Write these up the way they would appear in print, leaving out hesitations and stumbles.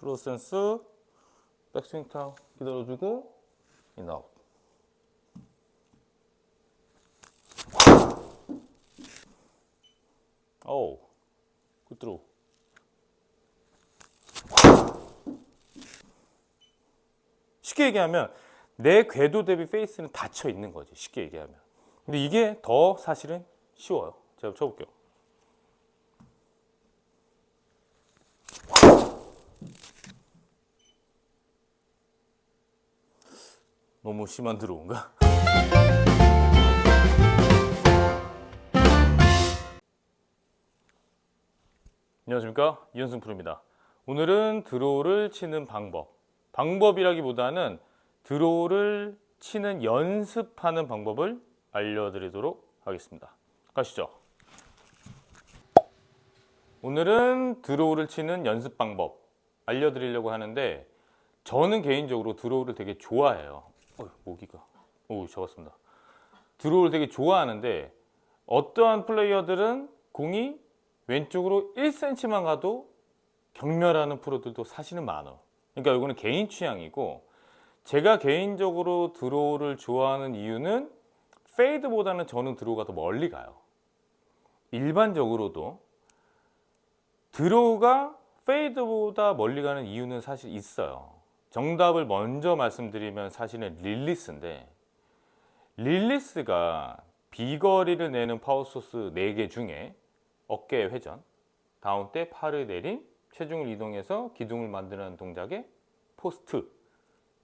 클로즈 센스, 백스윙 타 기다려주고 인아웃. 오, 굿드로우. 쉽게 얘기하면 내 궤도 대비 페이스는 닫혀 있는 거지, 쉽게 얘기하면. 근데 이게 더 사실은 쉬워요. 제가 쳐볼게요. 너무 심한 드로우인가? 안녕하십니까, 이현승 프로입니다. 오늘은 드로우를 치는 방법이라기보다는 드로우를 치는 연습하는 방법을 알려드리도록 하겠습니다. 가시죠. 오늘은 드로우를 치는 연습 방법 알려드리려고 하는데, 저는 개인적으로 드로우를 되게 좋아해요. 모기가 잡았습니다. 드로우를 되게 좋아하는데, 어떠한 플레이어들은 공이 왼쪽으로 1cm만 가도 경멸하는 프로들도 사실은 많아. 그러니까 이거는 개인 취향이고, 제가 개인적으로 드로우를 좋아하는 이유는 페이드보다는 저는 드로우가 더 멀리 가요. 일반적으로도 드로우가 페이드보다 멀리 가는 이유는 사실 있어요. 정답을 먼저 말씀드리면 사실은 릴리스인데, 릴리스가 비거리를 내는 파워소스 4개 중에 어깨 회전, 다운때 팔을 내림, 체중을 이동해서 기둥을 만드는 동작의 포스트,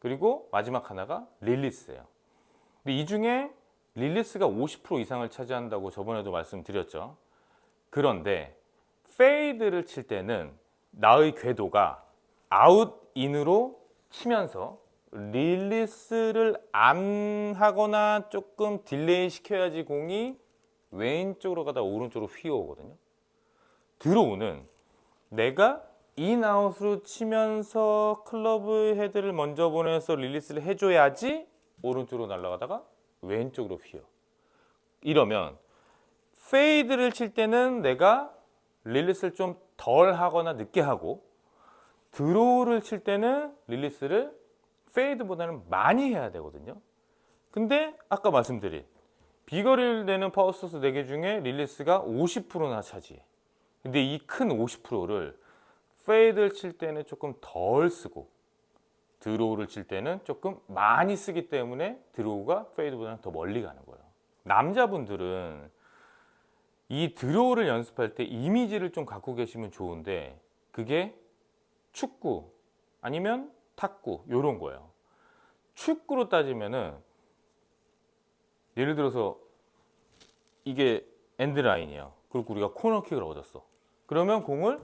그리고 마지막 하나가 릴리스예요. 근데 이 중에 릴리스가 50% 이상을 차지한다고 저번에도 말씀드렸죠. 그런데 페이드를 칠 때는 나의 궤도가 아웃인으로 치면서 릴리스를 안 하거나 조금 딜레이 시켜야지 공이 왼쪽으로 가다 오른쪽으로 휘어오거든요. 드로우는 내가 인아웃으로 치면서 클러브 헤드를 먼저 보내서 릴리스를 해줘야지 오른쪽으로 날아가다가 왼쪽으로 휘어. 이러면 페이드를 칠 때는 내가 릴리스를 좀 덜 하거나 늦게 하고, 드로우를 칠 때는 릴리스를 페이드보다는 많이 해야 되거든요. 근데 아까 말씀드린 비거리를 내는 파워소스 4개 중에 릴리스가 50%나 차지해. 근데 이 큰 50%를 페이드를 칠 때는 조금 덜 쓰고 드로우를 칠 때는 조금 많이 쓰기 때문에 드로우가 페이드보다는 더 멀리 가는 거예요. 남자분들은 이 드로우를 연습할 때 이미지를 좀 갖고 계시면 좋은데, 그게 축구 아니면 탁구 이런 거예요. 축구로 따지면은 예를 들어서 이게 엔드라인이에요. 그리고 우리가 코너킥을 얻었어. 그러면 공을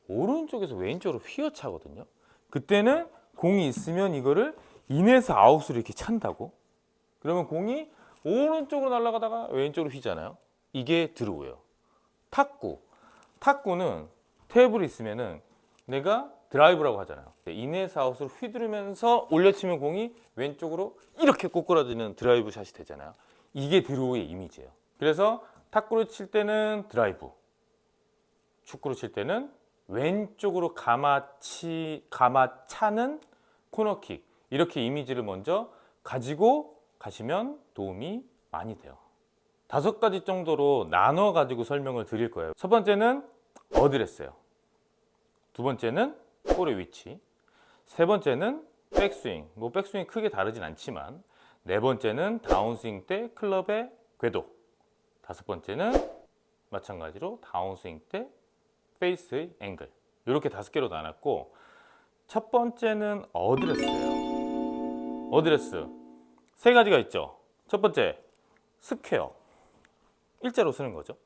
오른쪽에서 왼쪽으로 휘어차거든요. 그때는 공이 있으면 이거를 인에서 아웃으로 이렇게 찬다고. 그러면 공이 오른쪽으로 날아가다가 왼쪽으로 휘잖아요. 이게 드로우예요. 탁구는 테이블이 있으면은 내가 드라이브라고 하잖아요. 인에서 아웃으로 휘두르면서 올려치면 공이 왼쪽으로 이렇게 꼬꾸라지는 드라이브 샷이 되잖아요. 이게 드로우의 이미지예요. 그래서 탁구를 칠 때는 드라이브, 축구를 칠 때는 왼쪽으로 감아차는 코너킥, 이렇게 이미지를 먼저 가지고 가시면 도움이 많이 돼요. 5가지 정도로 나눠 가지고 설명을 드릴 거예요. 첫 번째는 어드레스예요. 두 번째는 볼의 위치, 세 번째는 백스윙, 백스윙이 크게 다르진 않지만, 네 번째는 다운스윙 때 클럽의 궤도, 다섯 번째는 마찬가지로 다운스윙 때 페이스의 앵글, 이렇게 5개로 나눴고, 첫 번째는 어드레스예요. 어드레스 3가지가 있죠. 첫 번째 스퀘어, 일자로 쓰는 거죠.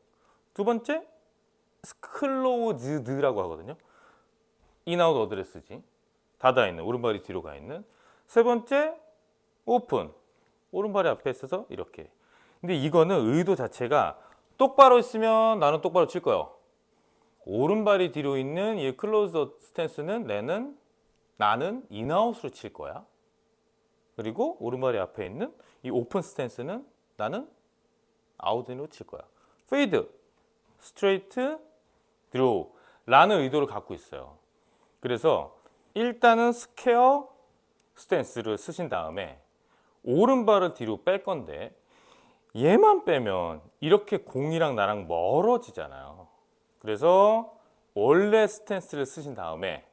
두 번째 클로즈드라고 하거든요. 인아웃 어드레스지, 닫아 있는, 오른발이 뒤로 가 있는. 세 번째 오픈, 오른발이 앞에 있어서 이렇게. 근데 이거는 의도 자체가 똑바로 있으면 나는 똑바로 칠 거예요. 오른발이 뒤로 있는 이 클로즈 스탠스는 나는 인아웃으로 칠 거야. 그리고 오른발이 앞에 있는 이 오픈 스탠스는 나는 아웃인으로 칠 거야. 페이드, 스트레이트, 드로우 라는 의도를 갖고 있어요. 그래서 일단은 스퀘어 스탠스를 쓰신 다음에 오른발을 뒤로 뺄 건데 얘만 빼면 이렇게 공이랑 나랑 멀어지잖아요. 그래서 원래 스탠스를 쓰신 다음에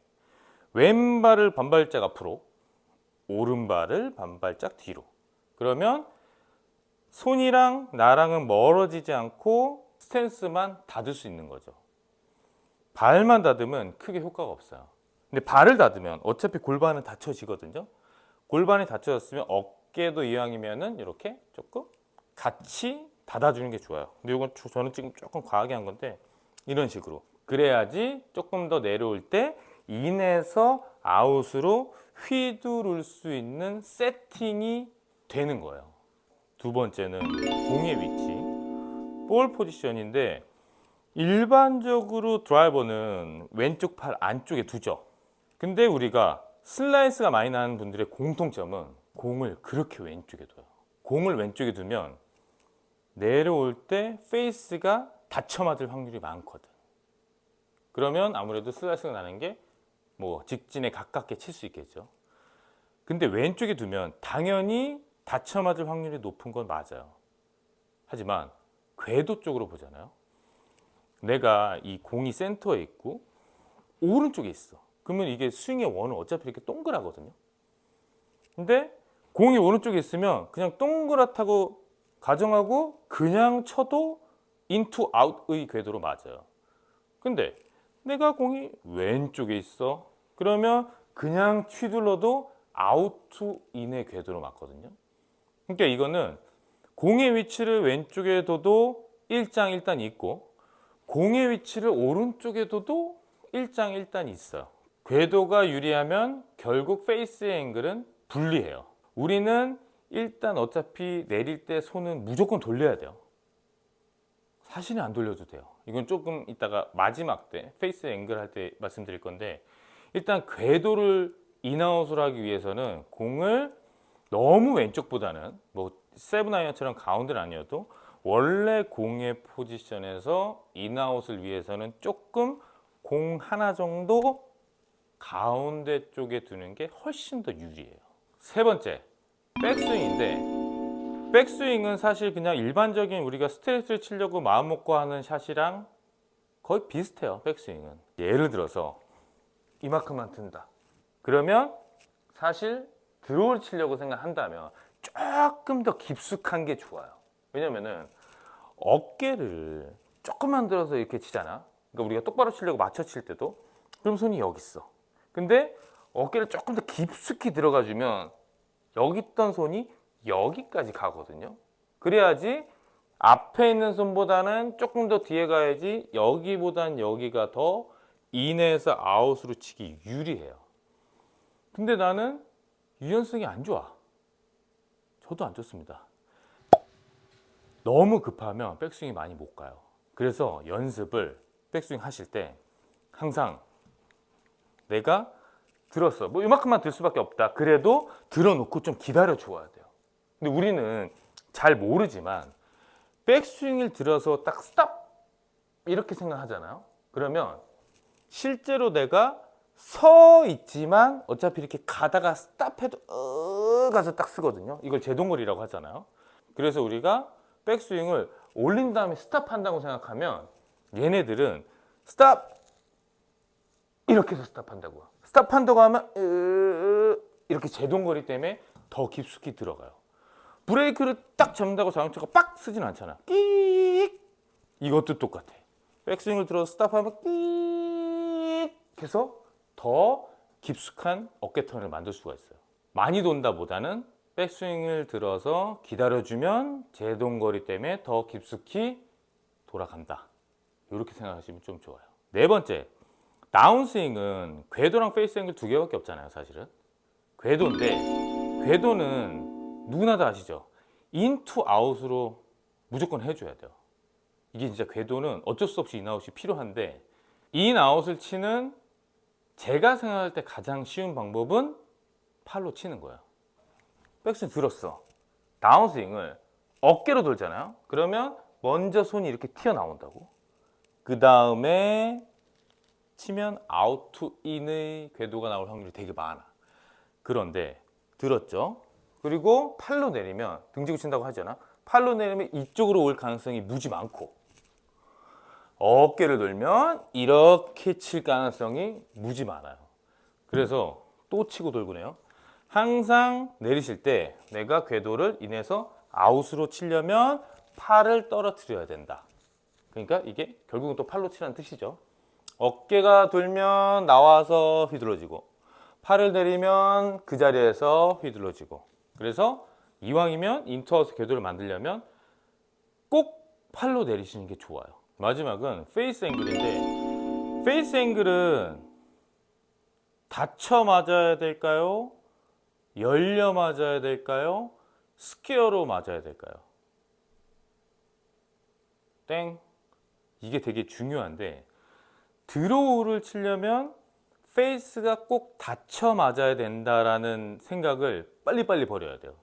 왼발을 반발짝 앞으로, 오른발을 반발짝 뒤로. 그러면 손이랑 나랑은 멀어지지 않고 스탠스만 닫을 수 있는 거죠. 발만 닫으면 크게 효과가 없어요. 근데 발을 닫으면 어차피 골반은 닫혀지거든요. 골반이 닫혀졌으면 어깨도 이왕이면은 이렇게 조금 같이 닫아주는 게 좋아요. 근데 이건 저는 지금 조금 과하게 한 건데 이런 식으로. 그래야지 조금 더 내려올 때 인에서 아웃으로 휘두를 수 있는 세팅이 되는 거예요. 두 번째는 공의 위치, 볼 포지션인데 일반적으로 드라이버는 왼쪽 팔 안쪽에 두죠. 근데 우리가 슬라이스가 많이 나는 분들의 공통점은 공을 그렇게 왼쪽에 둬요. 공을 왼쪽에 두면 내려올 때 페이스가 닫혀 맞을 확률이 많거든. 그러면 아무래도 슬라이스가 나는 게 뭐 직진에 가깝게 칠 수 있겠죠. 근데 왼쪽에 두면 당연히 닫혀 맞을 확률이 높은 건 맞아요. 하지만 궤도 쪽으로 보잖아요. 내가 이 공이 센터에 있고 오른쪽에 있어. 그러면 이게 스윙의 원은 어차피 이렇게 동그랗거든요. 근데 공이 오른쪽에 있으면 그냥 동그랗다고 가정하고 그냥 쳐도 인투 아웃의 궤도로 맞아요. 근데 내가 공이 왼쪽에 있어. 그러면 그냥 휘둘러도 아웃 투 인의 궤도로 맞거든요. 그러니까 이거는 공의 위치를 왼쪽에 둬도 일장일단 있고 공의 위치를 오른쪽에 둬도 일장일단 있어요. 궤도가 유리하면 결국 페이스의 앵글은 불리해요. 우리는 일단 어차피 내릴 때 손은 무조건 돌려야 돼요. 사실은 안 돌려도 돼요. 이건 조금 이따가 마지막 때 페이스 앵글 할 때 말씀드릴 건데 일단 궤도를 인아웃을 하기 위해서는 공을 너무 왼쪽보다는 뭐 세븐아이언처럼 가운데는 아니어도 원래 공의 포지션에서 인아웃을 위해서는 조금 공 하나 정도 가운데 쪽에 두는 게 훨씬 더 유리해요. 세 번째, 백스윙인데 백스윙은 사실 그냥 일반적인 우리가 스트레이트를 치려고 마음 먹고 하는 샷이랑 거의 비슷해요. 백스윙은 예를 들어서 이만큼만 든다. 그러면 사실 드로우를 치려고 생각한다면 조금 더 깊숙한 게 좋아요. 왜냐면은 어깨를 조금만 들어서 이렇게 치잖아. 그러니까 우리가 똑바로 치려고 맞춰 칠 때도 그럼 손이 여기 있어. 근데 어깨를 조금 더 깊숙이 들어가 주면 여기 있던 손이 여기까지 가거든요. 그래야지 앞에 있는 손보다는 조금 더 뒤에 가야지 여기보단 여기가 더 인에서 아웃으로 치기 유리해요. 근데 나는 유연성이 안 좋아. 저도 안 좋습니다. 너무 급하면 백스윙이 많이 못 가요. 그래서 연습을 백스윙 하실 때 항상 내가 들었어. 뭐 이만큼만 들 수밖에 없다. 그래도 들어놓고 좀 기다려 줘야 돼요. 근데 우리는 잘 모르지만 백스윙을 들어서 딱 스탑 이렇게 생각하잖아요. 그러면 실제로 내가 서 있지만 어차피 이렇게 가다가 스탑해도 가서 딱 쓰거든요. 이걸 제동거리라고 하잖아요. 그래서 우리가 백스윙을 올린 다음에 스탑한다고 생각하면 얘네들은 스탑 이렇게 해서 스탑한다고요. 스탑한다고 하면 이렇게 제동거리 때문에 더 깊숙이 들어가요. 브레이크를 딱 잡는다고 자동차가 빡 쓰진 않잖아. 끼익 이것도 똑같아. 백스윙을 들어서 스탑하면 끼익 해서 더 깊숙한 어깨턴을 만들 수가 있어요. 많이 돈다 보다는 백스윙을 들어서 기다려주면 제동거리 때문에 더 깊숙이 돌아간다. 이렇게 생각하시면 좀 좋아요. 네 번째, 다운스윙은 궤도랑 페이스 앵글 두 개밖에 없잖아요. 사실은 궤도인데 궤도는 누구나 다 아시죠? 인투 아웃으로 무조건 해줘야 돼요. 이게 진짜 궤도는 어쩔 수 없이 인아웃이 필요한데 인아웃을 치는 제가 생각할 때 가장 쉬운 방법은 팔로 치는 거예요. 백스윙 들었어. 다운스윙을 어깨로 돌잖아요. 그러면 먼저 손이 이렇게 튀어나온다고. 그 다음에 치면 아웃 투 인의 궤도가 나올 확률이 되게 많아. 그런데 들었죠? 그리고 팔로 내리면 등지고 친다고 하잖아. 팔로 내리면 이쪽으로 올 가능성이 무지 많고, 어깨를 돌면 이렇게 칠 가능성이 무지 많아요. 그래서 또 치고 돌고네요. 항상 내리실 때 내가 궤도를 인해서 아웃으로 치려면 팔을 떨어뜨려야 된다. 그러니까 이게 결국은 또 팔로 치라는 뜻이죠. 어깨가 돌면 나와서 휘둘러지고, 팔을 내리면 그 자리에서 휘둘러지고. 그래서 이왕이면 인투아웃 궤도를 만들려면 꼭 팔로 내리시는 게 좋아요. 마지막은 페이스 앵글인데, 페이스 앵글은 닫혀 맞아야 될까요? 열려 맞아야 될까요? 스퀘어로 맞아야 될까요? 땡. 이게 되게 중요한데, 드로우를 치려면 페이스가 꼭 닫혀 맞아야 된다라는 생각을 빨리빨리 버려야 돼요.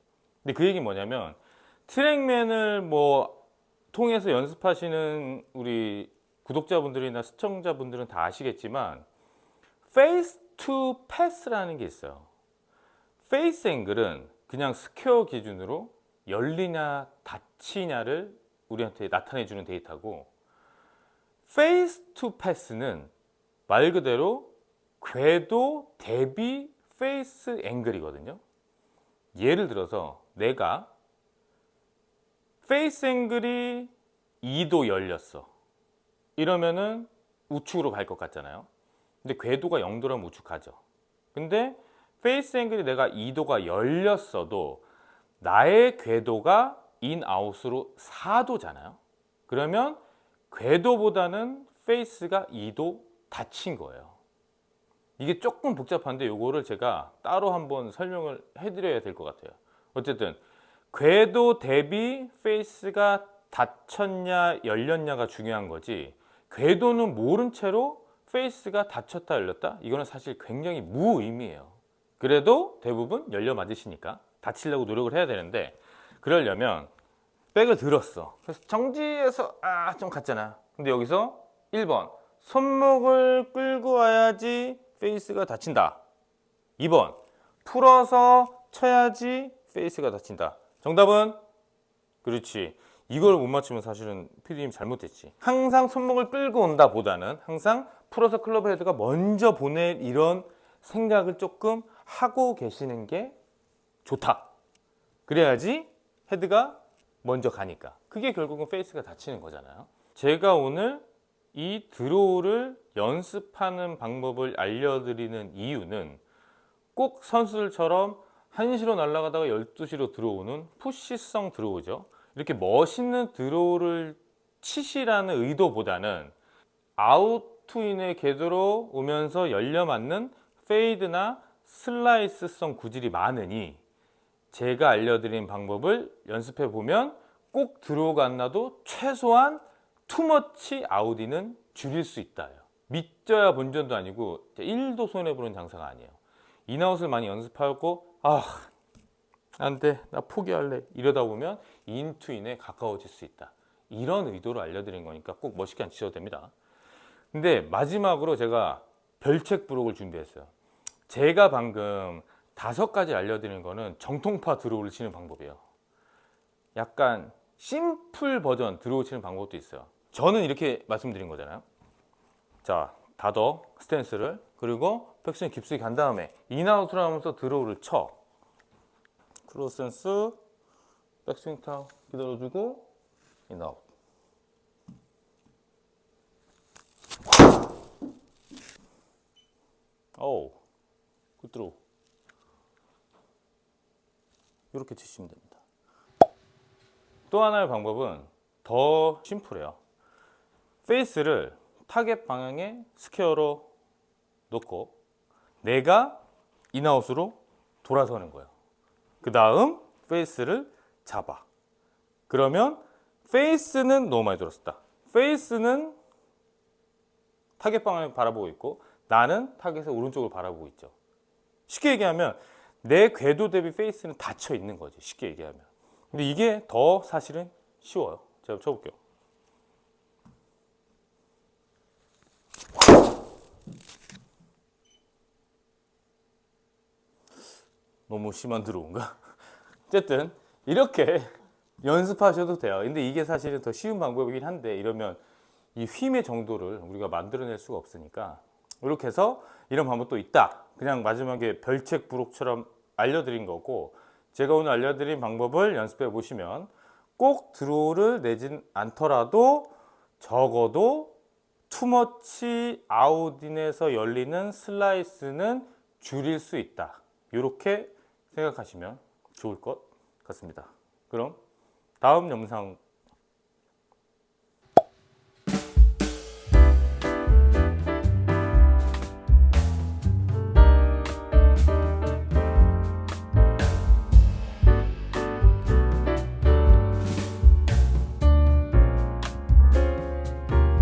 근데 그 얘기는 뭐냐면, 트랙맨을 통해서 연습하시는 우리 구독자분들이나 시청자분들은 다 아시겠지만, 페이스 투 패스라는 게 있어요. 페이스 앵글은 그냥 스퀘어 기준으로 열리냐 닫히냐를 우리한테 나타내주는 데이터고, 페이스 투 패스는 말 그대로 궤도 대비 페이스 앵글이거든요. 예를 들어서 내가 페이스 앵글이 2도 열렸어. 이러면은 우측으로 갈 것 같잖아요. 근데 궤도가 0도라면 우측 가죠. 근데 페이스 앵글이 내가 2도가 열렸어도 나의 궤도가 인아웃으로 4도잖아요. 그러면 궤도보다는 페이스가 2도 닫힌 거예요. 이게 조금 복잡한데 이거를 제가 따로 한번 설명을 해드려야 될 것 같아요. 어쨌든 궤도 대비 페이스가 닫혔냐 열렸냐가 중요한 거지, 궤도는 모른 채로 페이스가 닫혔다 열렸다? 이거는 사실 굉장히 무의미해요. 그래도 대부분 열려 맞으시니까 닫히려고 노력을 해야 되는데, 그러려면 백을 들었어. 그래서 정지해서 좀 갔잖아. 근데 여기서 1번 손목을 끌고 와야지 페이스가 닫힌다. 2번 풀어서 쳐야지 페이스가 닫힌다. 정답은? 그렇지. 이걸 못 맞추면 사실은 PD님 잘못했지. 항상 손목을 끌고 온다 보다는 항상 풀어서 클럽 헤드가 먼저 보낼 이런 생각을 조금 하고 계시는 게 좋다. 그래야지 헤드가 먼저 가니까. 그게 결국은 페이스가 닫히는 거잖아요. 제가 오늘 이 드로우를 연습하는 방법을 알려드리는 이유는 꼭 선수들처럼 1시로 날아가다가 12시로 들어오는 푸시성 드로우죠. 이렇게 멋있는 드로우를 치시라는 의도보다는 아웃투인의 궤도로 오면서 열려 맞는 페이드나 슬라이스성 구질이 많으니, 제가 알려드린 방법을 연습해 보면 꼭 드로우가 안 나도 최소한 투머치 아웃인은 줄일 수 있다. 믿져야 본전도 아니고 1도 손해보는 장사가 아니에요. 인아웃을 많이 연습하고 안 돼, 나 포기할래, 이러다 보면 인투인에 가까워질 수 있다. 이런 의도로 알려드린 거니까 꼭 멋있게 안 치셔도 됩니다. 근데 마지막으로 제가 별책 부록을 준비했어요. 제가 방금 5가지 알려드리는 거는 정통파 드로우를 치는 방법이에요. 약간 심플 버전 드로우 치는 방법도 있어요. 저는 이렇게 말씀드린 거잖아요. 자, 닫어 스탠스를, 그리고 백스윙 깊숙이 간 다음에 인아웃을 하면서 드로우를 쳐. 크로스 스탠스, 백스윙 타워 기다려주고 인아웃. 오, 굿 드로우. 이렇게 치시면 됩니다. 또 하나의 방법은 더 심플해요. 페이스를 타겟 방향의 스퀘어로 놓고 내가 인아웃으로 돌아서는 거예요. 그 다음 페이스를 잡아. 그러면 페이스는 너무 많이 돌았다. 페이스는 타겟 방향을 바라보고 있고 나는 타겟의 오른쪽을 바라보고 있죠. 쉽게 얘기하면 내 궤도 대비 페이스는 닫혀 있는 거지, 쉽게 얘기하면. 근데 이게 더 사실은 쉬워요. 제가 쳐볼게요. 너무 심한 드로우인가? 어쨌든 이렇게 연습하셔도 돼요. 근데 이게 사실은 더 쉬운 방법이긴 한데 이러면 이 휨의 정도를 우리가 만들어낼 수가 없으니까 이렇게 해서 이런 방법도 있다. 그냥 마지막에 별책 부록처럼 알려드린 거고 제가 오늘 알려드린 방법을 연습해 보시면 꼭 드로우를 내진 않더라도 적어도 투머치 아웃인에서 열리는 슬라이스는 줄일 수 있다. 이렇게 생각하시면 좋을 것 같습니다. 그럼 다음 영상